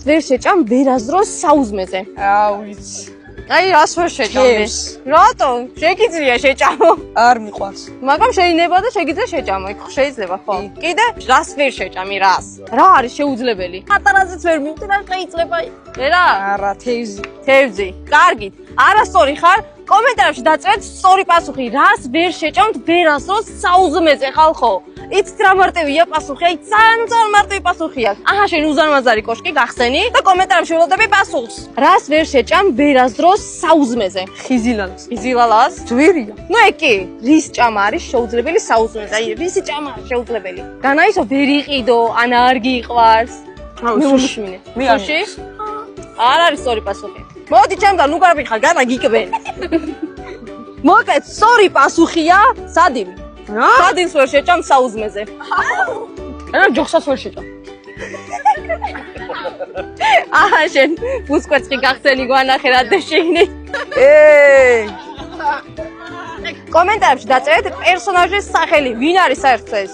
ვერ შეჭამ ვერაზდროს საუზმეზე. აუიც. აი, რას ვერ შეჭამე? რატომ? შეგიძლია შეჭამო. არ მიყვარს. მაგრამ შეიძლება და შეგიძლია შეჭამო, იქ შეიძლება, ხო? კიდე რას ვერ შეჭამი, რას? რა არის შეუძლებელი? პატარაზეც ვერ მივხვდი და შეიძლება. რა? არა, თევზი. თევზი. კარგით. არასწორი ხარ? კომენტარებში დაწერეთ სწორი პასუხი. რას ვერ შეჭამთ ვერაზდროს საუზმეზე, ხალხო? იცით რა მარტივია პასუხი? აი, ძალიან მარტივი პასუხია. აჰა, შენ უზარმაზარი კოშკი გახსენი და კომენტარებში ველოდები პასუხს. რას ვერ შეჭამ ვერაზდროს საუზმეზე? ხიზილალას. ხიზილალას? ძვირია. ნუ ეკი, რის ჭამა არის შეუძლებელი საუზმეზე? აი, რისი ჭამა არის შეუძლებელი? განაისო ვერ იყიდო, ან არ გიყვარს. მე მომიშმინე. სუში? არ არის სწორი პასუხი. მოდი ჩემთან, ნუ გავიხარ, განა გიკბენ. მოკლედ, სწორი პასუხია სადილ. სადილს ვერ შეჭამ საუზმეზე. რა ჯოხსაც ვერ შეჭამ. აჰა, შენ ფუსკვეცი გახსენი გვანახე რა დეშინი. კომენტარებში დაწერეთ პერსონაჟის სახელი, ვინ არის საერთოდ ეს?